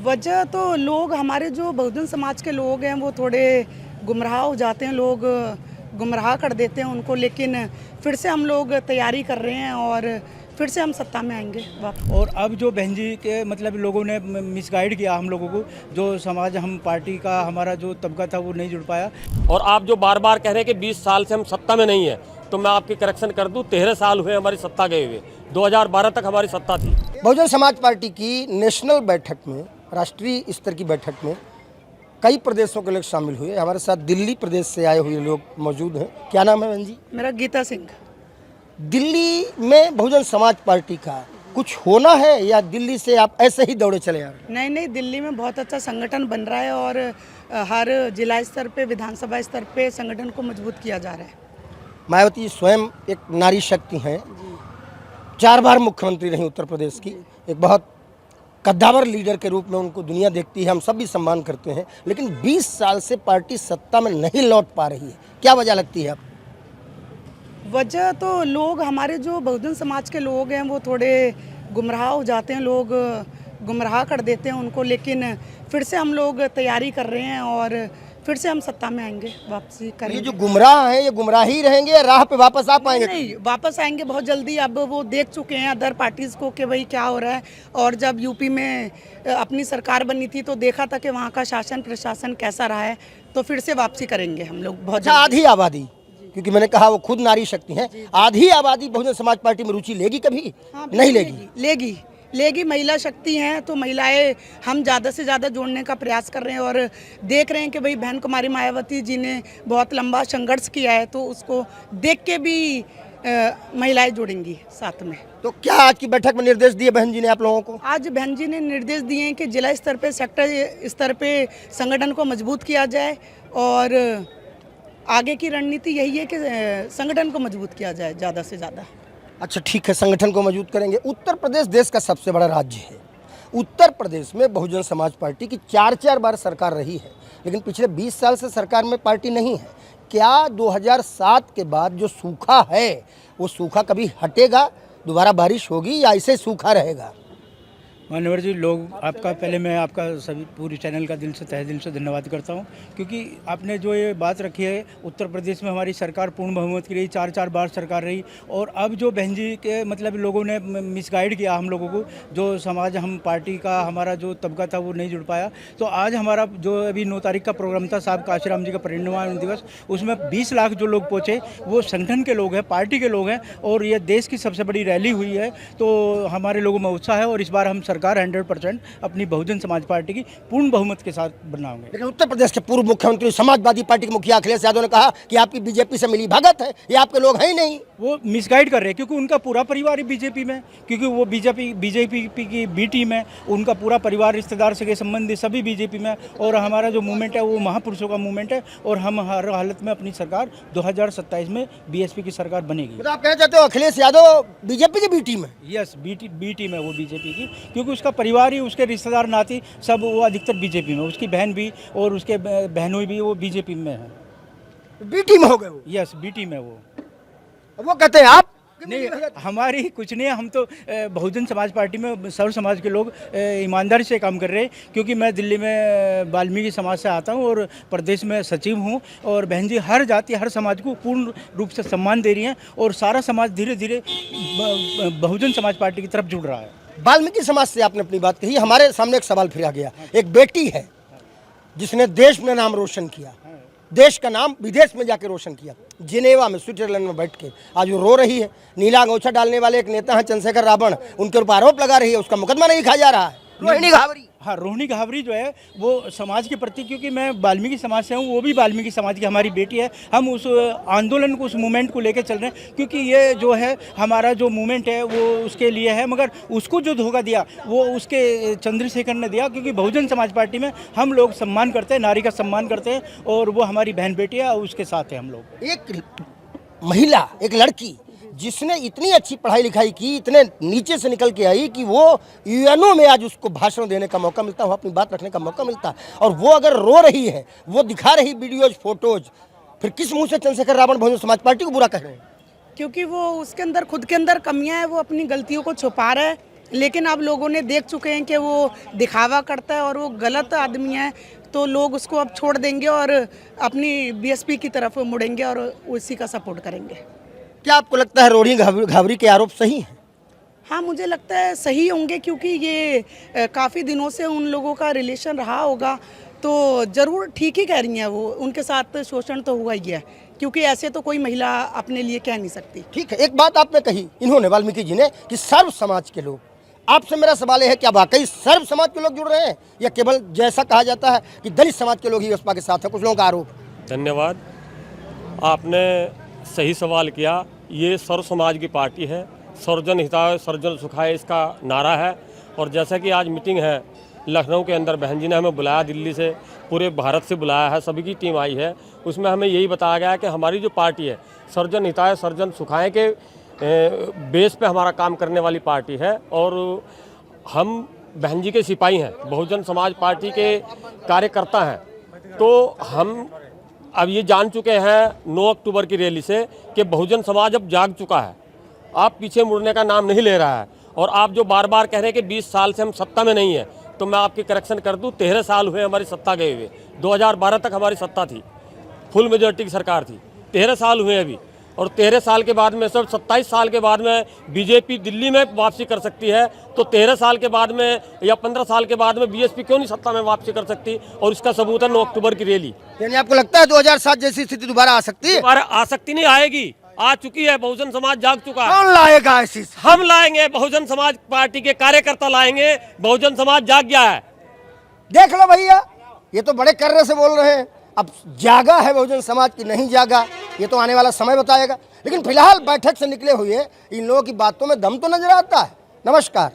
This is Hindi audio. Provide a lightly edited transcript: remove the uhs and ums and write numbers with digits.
वजह तो लोग हमारे जो बहुजन समाज के लोग हैं वो थोड़े गुमराह हो जाते हैं, लोग गुमराह कर देते हैं उनको, लेकिन फिर से हम लोग तैयारी कर रहे हैं और फिर से हम सत्ता में आएंगे वापस। और अब जो बहन जी के मतलब लोगों ने मिसगाइड किया हम लोगों को, जो समाज हम पार्टी का हमारा जो तबका था वो नहीं जुड़ पाया। और आप जो बार बार कह रहे हैं कि 20 साल से हम सत्ता में नहीं है, तो मैं आपकी करेक्शन कर दूं, 13 साल हुए हमारी सत्ता गए हुए। 2012 तक हमारी सत्ता थी। बहुजन समाज पार्टी की नेशनल बैठक में, राष्ट्रीय स्तर की बैठक में कई प्रदेशों के लोग शामिल हुए। हमारे साथ दिल्ली प्रदेश से आए हुए लोग मौजूद हैं। क्या नाम है बहन जी? मेरा गीता सिंह। दिल्ली में बहुजन समाज पार्टी का कुछ होना है या दिल्ली से आप ऐसे ही दौड़े चले आ रहे हैं? नहीं, दिल्ली में बहुत अच्छा संगठन बन रहा है और हर जिला स्तर पे, विधानसभा स्तर पे संगठन को मजबूत किया जा रहा है। मायावती स्वयं एक नारी शक्ति हैं, 4 बार मुख्यमंत्री रही उत्तर प्रदेश की, एक बहुत कद्दावर लीडर के रूप में उनको दुनिया देखती है, हम सब भी सम्मान करते हैं। लेकिन 20 साल से पार्टी सत्ता में नहीं लौट पा रही है, क्या वजह लगती है आप? वजह तो लोग हमारे जो बहुजन समाज के लोग हैं वो थोड़े गुमराह हो जाते हैं, लोग गुमराह कर देते हैं उनको, लेकिन फिर से हम लोग तैयारी कर रहे हैं और फिर से हम सत्ता में आएंगे, वापसी करेंगे। ये जो गुमराह हैं ये गुमराह ही रहेंगे या राह पे वापस आ पाएंगे? नहीं, वापस आएंगे बहुत जल्दी। अब वो देख चुके हैं अदर पार्टीज को कि भाई क्या हो रहा है, और जब यूपी में अपनी सरकार बनी थी तो देखा था कि वहाँ का शासन प्रशासन कैसा रहा है, तो फिर से वापसी करेंगे हम लोग बहुत अच्छा, जल्दी। आधी आबादी, क्योंकि मैंने कहा वो खुद नारी शक्ति हैं, आधी आबादी बहुजन समाज पार्टी में रुचि लेगी कभी? हाँ, नहीं लेगी। लेगी। महिला शक्ति हैं तो महिलाएं हम ज़्यादा से ज़्यादा जोड़ने का प्रयास कर रहे हैं और देख रहे हैं कि भाई बहन कुमारी मायावती जी ने बहुत लंबा संघर्ष किया है, तो उसको देख के भी महिलाएं जुड़ेंगी साथ में। तो क्या आज की बैठक में निर्देश दिए बहन जी ने आप लोगों को? आज बहन जी ने निर्देश दिए हैं कि जिला स्तर पे, सेक्टर स्तर पे संगठन को मजबूत किया जाए और आगे की रणनीति यही है कि संगठन को मजबूत किया जाए ज़्यादा से ज़्यादा। अच्छा ठीक है, संगठन को मजबूत करेंगे। उत्तर प्रदेश देश का सबसे बड़ा राज्य है। उत्तर प्रदेश में बहुजन समाज पार्टी की 4 बार सरकार रही है, लेकिन पिछले 20 साल से सरकार में पार्टी नहीं है। क्या 2007 के बाद जो सूखा है वो सूखा कभी हटेगा, दोबारा बारिश होगी या ऐसे सूखा रहेगा? मान्यवर जी, लोग आपका, पहले मैं आपका सभी पूरी चैनल का दिल से, तहे दिल से धन्यवाद करता हूं, क्योंकि आपने जो ये बात रखी है, उत्तर प्रदेश में हमारी सरकार पूर्ण बहुमत की रही, 4 बार सरकार रही, और अब जो बहन जी के मतलब लोगों ने मिसगाइड किया हम लोगों को, जो समाज हम पार्टी का हमारा जो तबका था वो नहीं जुड़ पाया। तो आज हमारा जो अभी 9 तारीख का प्रोग्राम था साहब काशीराम जी का परिनिर्वाण दिवस, उसमें 20 लाख जो लोग पहुँचे वो संगठन के लोग हैं, पार्टी के लोग हैं, और ये देश की सबसे बड़ी रैली हुई है। तो हमारे लोगों में उत्साह है और इस बार हम सरकार 100% अपनी बहुजन समाज पार्टी की पूर्ण बहुमत के साथ बनाएंगे। लेकिन उत्तर प्रदेश के पूर्व मुख्यमंत्री, समाजवादी पार्टी के मुखिया अखिलेश यादव ने कहा कि आपकी बीजेपी से मिली भगत है, ये आपके लोग हैं ही नहीं। वो मिसगाइड कर रहे हैं, क्योंकि उनका पूरा परिवार ही बीजेपी में, क्योंकि वो बीजेपी की बी टीम है, उनका पूरा परिवार, रिश्तेदार से संबंधी सभी बीजेपी में, और हमारा जो मूवमेंट है वो महापुरुषों का मूवमेंट है, और हम हर हालत में अपनी सरकार 2027 में बीएसपी की सरकार बनेगी। तो आप कहना चाहते हो अखिलेश यादव बीजेपी की बी टीम है? यस, बी टीम है वो बीजेपी की, क्योंकि उसका परिवार ही, उसके रिश्तेदार नाती सब वो अधिकतर बीजेपी में, उसकी बहन भी और उसके बहनों भी वो बीजेपी में है। बी टीम हो गए वो? यस, बी टीम है वो कहते हैं आप नहीं, हमारी कुछ नहीं, हम तो बहुजन समाज पार्टी में सर्व समाज के लोग ईमानदारी से काम कर रहे हैं, क्योंकि मैं दिल्ली में वाल्मीकि समाज से आता हूं और प्रदेश में सचिव हूं, और बहन जी हर जाति, हर समाज को पूर्ण रूप से सम्मान दे रही हैं, और सारा समाज धीरे धीरे बहुजन समाज पार्टी की तरफ जुड़ रहा है। वाल्मीकि समाज से आपने अपनी बात कही, हमारे सामने एक सवाल फिर आ गया। एक बेटी है जिसने देश में नाम रोशन किया, देश का नाम विदेश में जाके रोशन किया, जिनेवा में, स्विट्जरलैंड में बैठ के आज वो रो रही है। नीला अंगोछा डालने वाले एक नेता हैं चंद्रशेखर रावण, उनके ऊपर आरोप लगा रही है, उसका मुकदमा नहीं खाया जा रहा है। रोहिणी घावरी, हाँ, रोहिणी घावरी जो है वो समाज के प्रति, क्योंकि मैं वाल्मीकि समाज से हूँ, वो भी वाल्मीकि समाज की हमारी बेटी है, हम उस आंदोलन को, उस मूवमेंट को लेकर चल रहे हैं, क्योंकि ये जो है हमारा जो मूवमेंट है वो उसके लिए है, मगर उसको जो धोखा दिया वो उसके चंद्रशेखर ने दिया, क्योंकि बहुजन समाज पार्टी में हम लोग सम्मान करते हैं, नारी का सम्मान करते हैं, और वो हमारी बहन बेटी है और उसके साथ है हम लोग। एक महिला, एक लड़की जिसने इतनी अच्छी पढ़ाई लिखाई की, इतने नीचे से निकल के आई कि वो यूएनओ में आज उसको भाषण देने का मौका मिलता है, अपनी बात रखने का मौका मिलता है, और वो अगर रो रही है, वो दिखा रही वीडियोज, फोटोज, फिर किस मुंह से चंद्रशेखर रावण बहुजन समाज पार्टी को बुरा कह रहे हैं? क्योंकि वो उसके अंदर, खुद के अंदर कमियां हैं, वो अपनी गलतियों को छुपा रहा है लेकिन अब लोगों ने देख चुके हैं कि वो दिखावा करता है और वो गलत आदमी है, तो लोग उसको अब छोड़ देंगे और अपनी बीएसपी की तरफ मुड़ेंगे और उसी का सपोर्ट करेंगे। क्या आपको लगता है रोड़ी घावरी के आरोप सही हैं? हाँ, मुझे लगता है सही होंगे, क्योंकि ये काफ़ी दिनों से उन लोगों का रिलेशन रहा होगा, तो ज़रूर ठीक ही कह रही हैं वो। उनके साथ शोषण तो हुआ ही है, क्योंकि ऐसे तो कोई महिला अपने लिए कह नहीं सकती। ठीक है, एक बात आपने कही इन्होंने, वाल्मीकि जी ने, कि सर्व समाज के लोग। आपसे मेरा सवाल है, क्या वाकई सर्व समाज के लोग जुड़ रहे हैं या केवल जैसा कहा जाता है कि दलित समाज के लोग ही बसपा के साथ है? कुछ लोगों का आरोप। धन्यवाद, आपने सही सवाल किया। ये सर्व समाज की पार्टी है, सर्वजन हिताय सर्वजन सुखाय इसका नारा है। और जैसा कि आज मीटिंग है लखनऊ के अंदर, बहन जी ने हमें बुलाया, दिल्ली से, पूरे भारत से बुलाया है, सभी की टीम आई है। उसमें हमें यही बताया गया है कि हमारी जो पार्टी है सर्वजन हिताय सर्वजन सुखाय के बेस पे हमारा काम करने वाली पार्टी है। और हम बहन जी के सिपाही हैं, बहुजन समाज पार्टी के कार्यकर्ता हैं। तो हम अब ये जान चुके हैं 9 अक्टूबर की रैली से कि बहुजन समाज अब जाग चुका है, आप पीछे मुड़ने का नाम नहीं ले रहा है। और आप जो बार बार कह रहे हैं कि 20 साल से हम सत्ता में नहीं है, तो मैं आपकी करेक्शन कर दूं, 13 साल हुए हमारी सत्ता गए हुए। 2012 तक हमारी सत्ता थी, फुल मेजॉरिटी की सरकार थी। 13 साल हुए अभी, और 13 साल के बाद में सब 27 साल के बाद में बीजेपी दिल्ली में वापसी कर सकती है, तो 13 साल के बाद में या 15 साल के बाद में बीएसपी क्यों नहीं सत्ता में वापसी कर सकती? और इसका सबूत है 9 अक्टूबर की रैली। यानी आपको लगता है 2007 जैसी स्थिति दोबारा आ सकती है? दोबारा आ सकती नहीं, आएगी, आ चुकी है। बहुजन समाज जाग चुका है। कौन लाएगा ऐसी? हम लाएंगे, बहुजन समाज पार्टी के कार्यकर्ता लाएंगे। बहुजन समाज जाग गया है। देख लो भैया, ये तो बड़े कर्रे से बोल रहे हैं। अब जागा है बहुजन समाज की नहीं जागा, ये तो आने वाला समय बताएगा। लेकिन फिलहाल बैठक से निकले हुए इन लोगों की बातों में दम तो नजर आता है। नमस्कार।